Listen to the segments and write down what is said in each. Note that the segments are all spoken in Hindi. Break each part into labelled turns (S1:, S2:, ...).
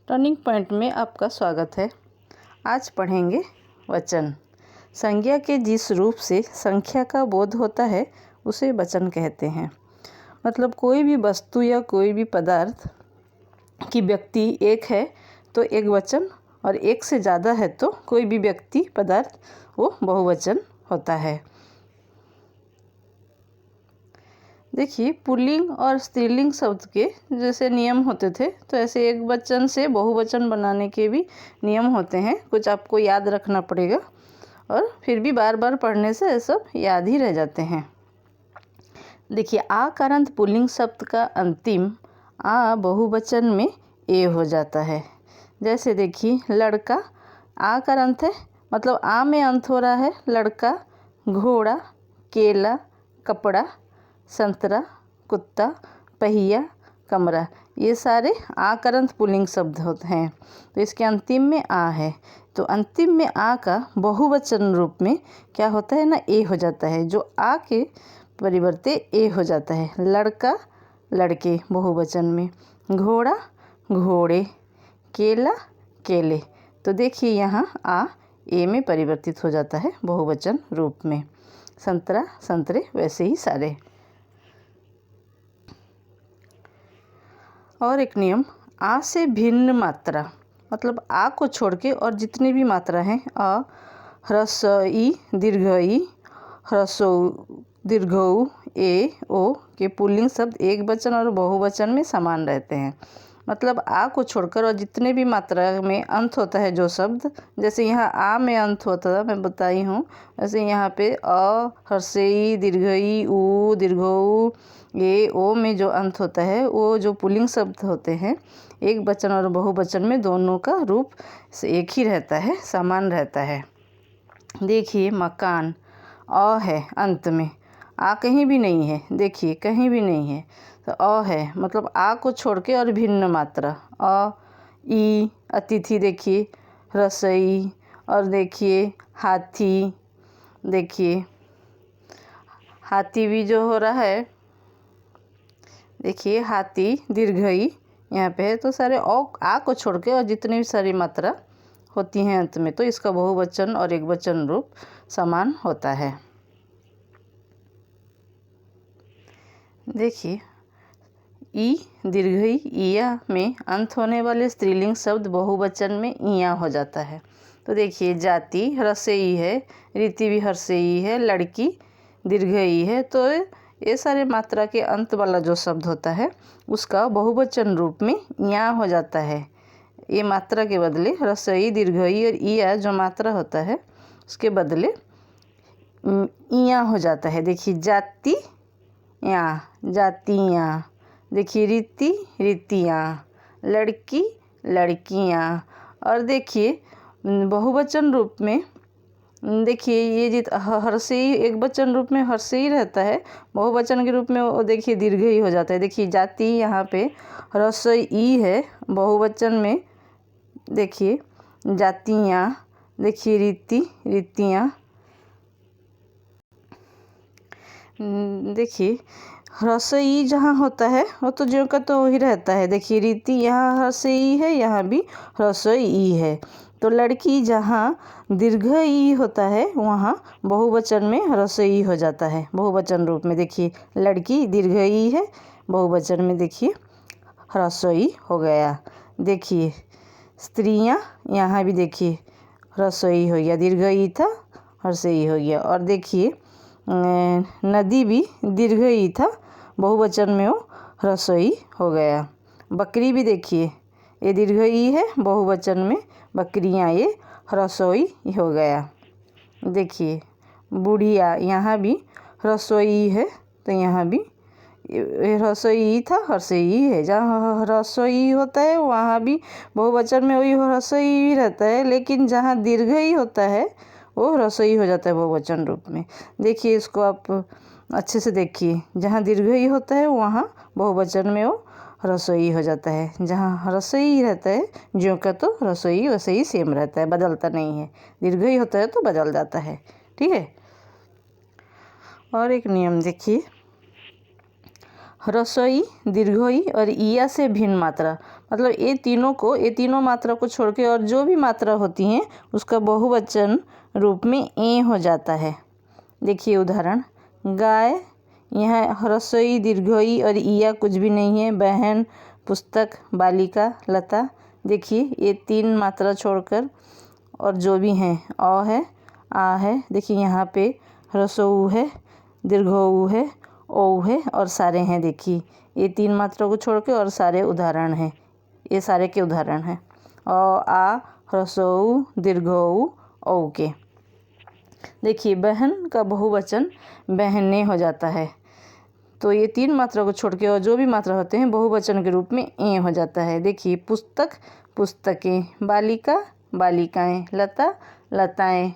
S1: टर्निंग पॉइंट में आपका स्वागत है। आज पढ़ेंगे वचन। संज्ञा के जिस रूप से संख्या का बोध होता है उसे वचन कहते हैं। मतलब कोई भी वस्तु या कोई भी पदार्थ की व्यक्ति एक है तो एक वचन, और एक से ज़्यादा है तो कोई भी व्यक्ति पदार्थ वो बहुवचन होता है। देखिए, पुल्लिंग और स्त्रीलिंग शब्द के जैसे नियम होते थे तो ऐसे एक वचन से बहुवचन बनाने के भी नियम होते हैं। कुछ आपको याद रखना पड़ेगा और फिर भी बार बार पढ़ने से ये सब याद ही रह जाते हैं। देखिए, आकारांत पुल्लिंग शब्द का अंतिम आ बहुवचन में ए हो जाता है। जैसे देखिए, लड़का आकारांत है, मतलब आ में अंत हो रहा है। लड़का, घोड़ा, केला, कपड़ा, संतरा, कुत्ता, पहिया, कमरा, ये सारे आकारांत पुल्लिंग शब्द होते हैं। तो इसके अंतिम में आ है, तो अंतिम में आ का बहुवचन रूप में क्या होता है ना, ए हो जाता है, जो आ के परिवर्ते ए हो जाता है। लड़का, लड़के बहुवचन में, घोड़ा, घोड़े, केला, केले। तो देखिए यहाँ आ ए में परिवर्तित हो जाता है बहुवचन रूप में। संतरा, संतरे, वैसे ही सारे। और एक नियम, आ से भिन्न मात्रा, मतलब आ को छोड़ के और जितनी भी मात्रा हैं, अ, ह्रस्व ई, दीर्घ ई, ह्रस्व दीर्घ ऊ, ए, ओ के पुल्लिंग शब्द एक वचन और बहुवचन में समान रहते हैं। मतलब आ को छोड़कर और जितने भी मात्रा में अंत होता है जो शब्द, जैसे यहाँ आ में अंत होता है, मैं बताई हूँ, वैसे यहाँ पे अ, ह्रस्व ई, दीर्घ ई, ऊ, दीर्घ ऊ, ये ओ में जो अंत होता है वो जो पुल्लिंग शब्द होते हैं एक वचन और बहुवचन में दोनों का रूप एक ही रहता है, समान रहता है। देखिए, मकान, अ है अंत में, आ कहीं भी नहीं है। देखिए, कहीं भी नहीं है तो अ है, मतलब आ को छोड़ के और भिन्न मात्रा, अ, ई, अतिथि, देखिए रसोई, और देखिए हाथी, देखिए हाथी भी जो हो रहा है, देखिए हाथी दीर्घ ई यहाँ पे है। तो सारे आ को छोड़ के और जितनी भी सारी मात्रा होती हैं अंत में, तो इसका बहुवचन और एक वचन रूप समान होता है। देखिए, ई, दीर्घ ई, ईया में अंत होने वाले स्त्रीलिंग शब्द बहुवचन में ईया हो जाता है। तो देखिए, जाति ह्रस्व ई है, रीति भी ह्रस्व ई है, लड़की दीर्घ ई है। तो ये सारे मात्रा के अंत वाला जो शब्द होता है उसका बहुवचन रूप में या हो जाता है। ये मात्रा के बदले ह्रस्व ई, दीर्घ ई और ईया जो मात्रा होता है उसके बदले इया हो जाता है। देखिए, जाति या, जातियाँ, देखिए रीति, रीतियाँ, लड़की, लड़कियाँ। और देखिए बहुवचन रूप में, देखिए ये जित ह्रस्व ई एक वचन रूप में ह्रस्व ई रहता है, बहुवचन के रूप में वो देखिए दीर्घ ही हो जाता है। देखिए, जाति यहाँ पे ह्रस्व ई है बहुवचन में, देखिए जातियाँ, देखिए रीति, रीतियाँ। देखिए, ह्रस्व ई जहाँ होता है वो तो जो का तो वही रहता है। देखिए, रीति यहाँ ह्रस्व ई है, यहाँ भी ह्रस्व ई है। तो लड़की जहाँ दीर्घ ई होता है वहाँ बहुवचन में ह्रस्व ई हो जाता है बहुवचन रूप में। देखिए, लड़की दीर्घ ई है, बहुवचन में देखिए ह्रस्व ई हो गया। देखिए, स्त्रियाँ, यहाँ भी देखिए ह्रस्व ई हो गया, दीर्घ ई था, ह्रस्व ई हो गया। और देखिए, नदी भी दीर्घ ई था, बहुवचन में वो ह्रस्व ई हो गया। बकरी भी देखिए ये दीर्घ ई है, बहुवचन में बकरियाँ ये ह्रस्व ई हो गया। देखिए, बुढ़िया, यहाँ भी ह्रस्व ई है, तो यहाँ भी ह्रस्व ई था, ह्रस्व ई है। जहाँ ह्रस्व ई होता है वहाँ भी बहुवचन में वही ह्रस्व ई रहता है, लेकिन जहाँ दीर्घ ई होता है वो ह्रस्व ई हो जाता है बहुवचन रूप में। देखिए, इसको आप अच्छे से देखिए, जहाँ दीर्घ ई होता है वहाँ बहुवचन में वो ह्रस्व ई हो जाता है। जहाँ ह्रस्व ई रहता है ज्यों का तो ह्रस्व ई वैसे ही सेम रहता है, बदलता नहीं है। दीर्घ ई होता है तो बदल जाता है, ठीक है। और एक नियम देखिए, ह्रस्व ई, दीर्घ ई और ईया से भिन्न मात्रा, मतलब ये तीनों मात्रा को छोड़ के और जो भी मात्रा होती हैं उसका बहुवचन रूप में ए हो जाता है। देखिए उदाहरण, गाय, यहाँ ह्रस्व ई, दीर्घ ई और ईया कुछ भी नहीं है। बहन, पुस्तक, बालिका, लता, देखिए ये 3 मात्रा छोड़कर और जो भी हैं अ है, आ है, देखिए यहाँ पे ह्रस्व ऊ है, दीर्घ ऊ है, ओ है और सारे हैं। देखिए ये 3 मात्रा को छोड़ के और सारे उदाहरण हैं, ये सारे के उदाहरण हैं अ, आ, ह्रस्व ऊ, दीर्घ ऊ, औ के। देखिए बहन का बहुवचन बहनें हो जाता है, तो ये 3 मात्रा को छोड़ के और जो भी मात्रा होते हैं बहुवचन के रूप में ए हो जाता है। देखिए पुस्तक, पुस्तकें, बालिका, बालिकाएं, लता, लताएं,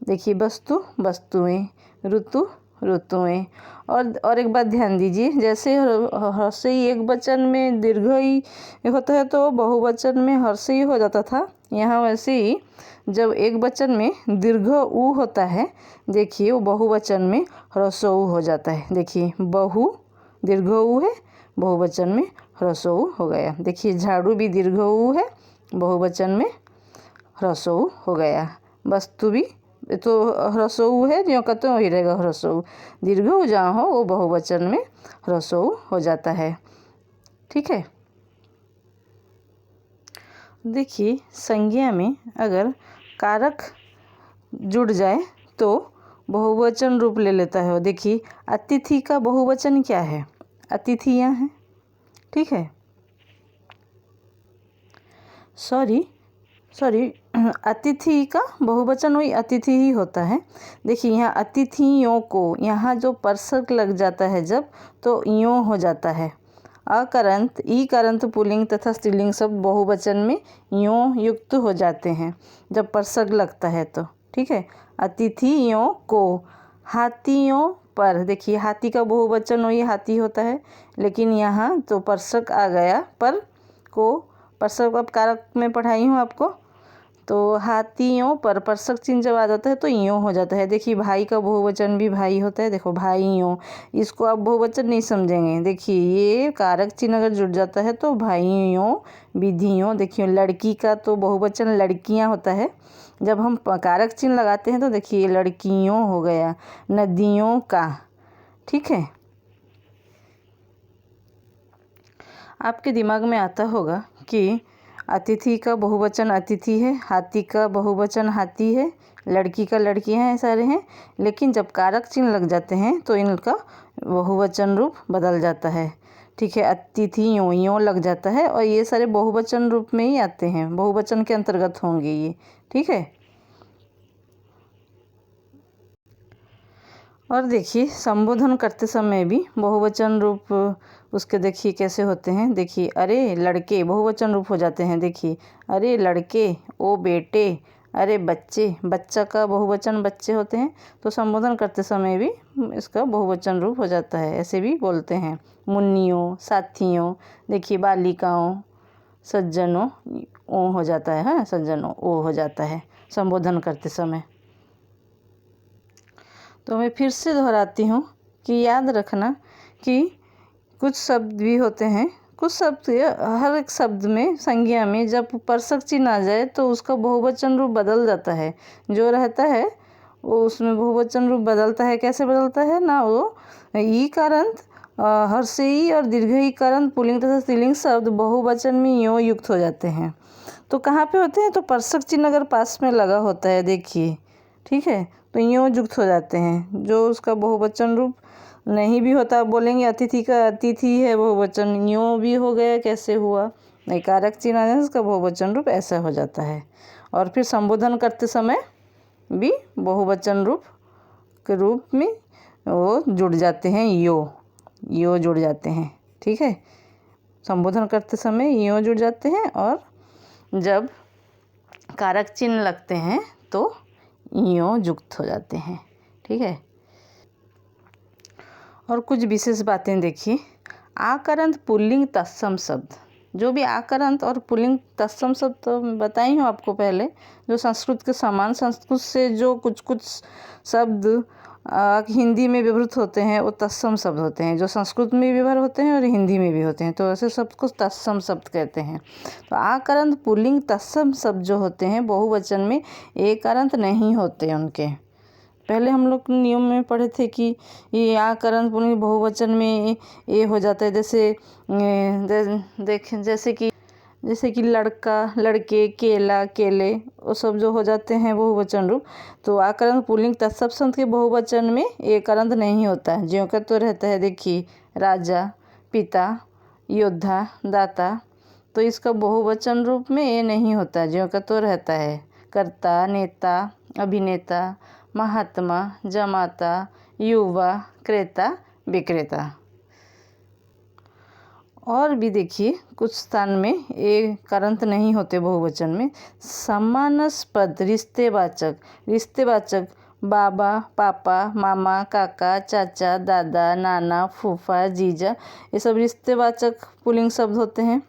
S1: देखिए वस्तु, वस्तुएं, ऋतु, ऋतुएं। और एक बात ध्यान दीजिए, जैसे ह्रस्व ई एक वचन में दीर्घ ई होता है तो बहुवचन में ह्रस्व ई हो जाता था, यहाँ वैसे ही जब एक वचन में दीर्घ ऊ होता है, देखिए वो बहुवचन में ह्रस्व ऊ हो जाता है। देखिए बहु, दीर्घ ऊ है, बहुवचन में ह्रस्व ऊ हो गया। देखिए झाड़ू भी दीर्घ ऊ है, बहुवचन में ह्रस्व ऊ हो गया। वस्तु भी तो ह्रस्व ऊ है, जो कहते हैं वही रहेगा ह्रस्व ऊ। दीर्घ ऊ जहाँ हो वो बहुवचन में ह्रस्व ऊ हो जाता है। ठीक है। देखिए संज्ञा में अगर कारक जुड़ जाए तो बहुवचन रूप ले लेता है। देखिए अतिथि का बहुवचन क्या है? अतिथियाँ हैं। ठीक है, सॉरी अतिथि का बहुवचन वही अतिथि ही होता है। देखिए यहाँ अतिथियों को, यहाँ जो परसक लग जाता है जब, तो यों हो जाता है। अकरंत, ईकारंत पुल्लिंग तथा स्त्रीलिंग शब्द बहुवचन में यों युक्त हो जाते हैं जब परसक लगता है तो। ठीक है, अतिथियों को, हाथियों पर, देखिए हाथी का बहुवचन वही हाथी होता है, लेकिन यहाँ तो परसक आ गया, पर को परसक अब कारक में पढ़ाई हूँ आपको, तो हाथियों पर परसक चिन्ह जब आ जाता है तो यों हो जाता है। देखिए भाई का बहुवचन भी भाई होता है, देखो भाइयों, इसको आप बहुवचन नहीं समझेंगे। देखिए ये कारक चिन्ह अगर जुड़ जाता है तो भाइयों, विधियों। देखिए लड़की का तो बहुवचन लड़कियां होता है, जब हम कारक चिन्ह लगाते हैं तो देखिए लड़कियों हो गया, नदियों का। ठीक है, आपके दिमाग में आता होगा कि अतिथि का बहुवचन अतिथि है, हाथी का बहुवचन हाथी है, लड़की का लड़कियां हैं, सारे हैं, लेकिन जब कारक चिन्ह लग जाते हैं तो इनका बहुवचन रूप बदल जाता है। ठीक है, अतिथि यों लग जाता है और ये सारे बहुवचन रूप में ही आते हैं, बहुवचन के अंतर्गत होंगे ये। ठीक है, और देखिए संबोधन करते समय भी बहुवचन रूप उसके देखिए कैसे होते हैं। देखिए अरे लड़के बहुवचन रूप हो जाते हैं। देखिए अरे लड़के, ओ बेटे, अरे बच्चे, बच्चा का बहुवचन बच्चे होते हैं, तो संबोधन करते समय भी इसका बहुवचन रूप हो जाता है। ऐसे भी बोलते हैं, मुन्नियों, साथियों, देखिए बालिकाओं, सज्जनों, ओ हो जाता है, हाँ सज्जनों ओ हो जाता है संबोधन करते समय। तो मैं फिर से दोहराती हूँ कि याद रखना कि कुछ शब्द भी होते हैं, कुछ शब्द, हर एक शब्द में संज्ञा में जब परसक चिन्ह आ जाए तो उसका बहुवचन रूप बदल जाता है। जो रहता है वो उसमें बहुवचन रूप बदलता है। कैसे बदलता है ना, वो ई कारंत, ह्रस्व ई और दीर्घ ई कारंत पुल्लिंग तथा स्त्रीलिंग शब्द बहुवचन में यों युक्त हो जाते हैं। तो कहाँ पे होते हैं? तो परसक चिन्ह अगर पास में लगा होता है, देखिए। ठीक है, तो यों युक्त हो जाते हैं। जो उसका बहुवचन रूप नहीं भी होता, आप बोलेंगे अतिथि का अतिथि है बहुवचन, यों भी हो गया, कैसे हुआ? नहीं, कारक चिन्ह आ जाए उसका बहुवचन रूप ऐसा हो जाता है। और फिर संबोधन करते समय भी बहुवचन रूप के रूप में वो जुड़ जाते हैं, यो जुड़ जाते हैं। ठीक है, संबोधन करते समय यों जुड़ जाते हैं और जब कारक चिन्ह लगते हैं तो यों युक्त हो जाते हैं। ठीक है, और कुछ विशेष बातें देखिए। आकरंत पुल्लिंग तत्सम शब्द, जो भी आकरंत और पुल्लिंग तत्सम शब्द तो बताई हूँ आपको पहले, जो संस्कृत के समान, संस्कृत से जो कुछ कुछ शब्द हिंदी में व्यवहृत होते हैं वो तत्सम शब्द होते हैं, जो संस्कृत में व्यवहार होते हैं और हिंदी में भी होते हैं, तो ऐसे शब्द को तत्सम शब्द कहते हैं। तो आकरंत पुल्लिंग तत्सम शब्द जो होते हैं बहुवचन में एकारांत नहीं होते उनके। पहले हम लोग नियम में पढ़े थे कि ये आकरंत पुल्लिंग बहुवचन में ये हो जाता है, जैसे कि लड़का, लड़के, केला, केले, वो सब जो हो जाते हैं बहुवचन रूप। तो आकरंत पुल्लिंग तत्सम शब्द के बहुवचन में एकारांत नहीं होता, ज्यों का तो रहता है। देखिए राजा, पिता, योद्धा, दाता, तो इसका बहुवचन रूप में ये नहीं होता, ज्यों का तो रहता है। कर्ता, नेता, अभिनेता, महात्मा, जमाता, युवा, क्रेता, विक्रेता। और भी देखिए कुछ स्थान में एकारांत नहीं होते बहुवचन में। समानास्पद रिश्तेवाचक बाबा, पापा, मामा, काका, चाचा, दादा, नाना, फूफा, जीजा, ये सब रिश्तेवाचक पुल्लिंग शब्द होते हैं।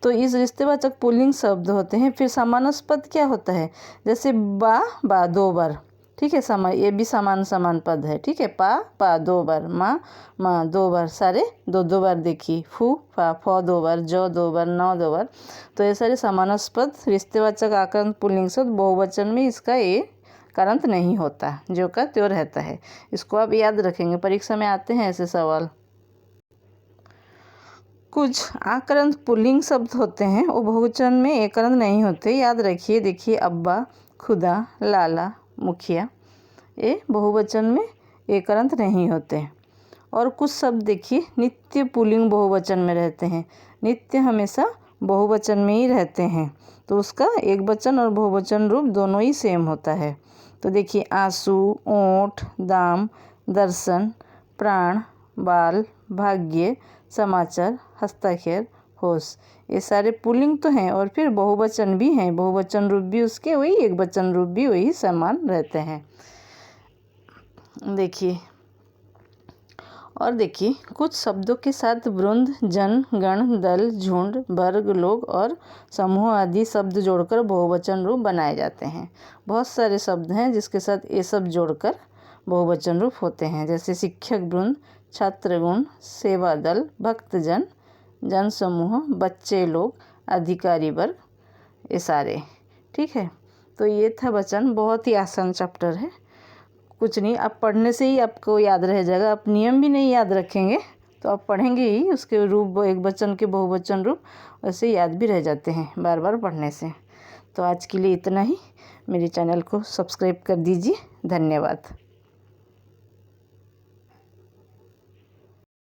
S1: तो इस रिश्तेवाचक पुल्लिंग शब्द होते हैं। फिर समानास्पद क्या होता है, जैसे बा 2 बार, ठीक है, ये भी समान पद है, ठीक है। पा 2 बार, माँ 2 बार, सारे 2 बार। देखिए फा 2 बार, जो 2 बार, 9 2 बार। तो ये सारे समानास्पद रिश्तेवाचक आकरांत पुल्लिंग शब्द बहुवचन में इसका एकारांत नहीं होता, जो का त्यों रहता है। इसको आप याद रखेंगे, परीक्षा में आते हैं ऐसे सवाल। कुछ आकरांत पुल्लिंग शब्द होते हैं वो बहुवचन में एकारांत नहीं होते, याद रखिए। देखिए अब्बा, खुदा, लाला, मुखिया, ये बहुवचन में एकारांत नहीं होते। और कुछ शब्द देखिए नित्य पुल्लिंग बहुवचन में रहते हैं। नित्य हमेशा बहुवचन में ही रहते हैं, तो उसका एकवचन और बहुवचन रूप दोनों ही सेम होता है। तो देखिए आंसू, ओंठ, दाम, दर्शन, प्राण, बाल, भाग्य, समाचार, हस्ताक्षर, होश, ये सारे पुल्लिंग तो हैं और फिर बहुवचन भी हैं। बहुवचन रूप भी उसके वही, एकवचन रूप भी वही समान रहते हैं। देखिए और देखिए कुछ शब्दों के साथ वृंद, जन, गण, दल, झुंड, वर्ग, लोग और समूह आदि शब्द जोड़कर बहुवचन रूप बनाए जाते हैं। बहुत सारे शब्द हैं जिसके साथ ये सब जोड़कर बहुवचन रूप होते हैं, जैसे शिक्षक वृंद, छात्रगण, सेवा दल, भक्तजन, जन समूह, बच्चे लोग, अधिकारी वर्ग, ये सारे, ठीक है। तो ये था वचन, बहुत ही आसान चैप्टर है, कुछ नहीं, आप पढ़ने से ही आपको याद रह जाएगा। आप नियम भी नहीं याद रखेंगे तो आप पढ़ेंगे ही, उसके रूप एकवचन के बहुवचन रूप वैसे याद भी रह जाते हैं बार बार पढ़ने से। तो आज के लिए इतना ही। मेरे चैनल को सब्सक्राइब कर दीजिए। धन्यवाद।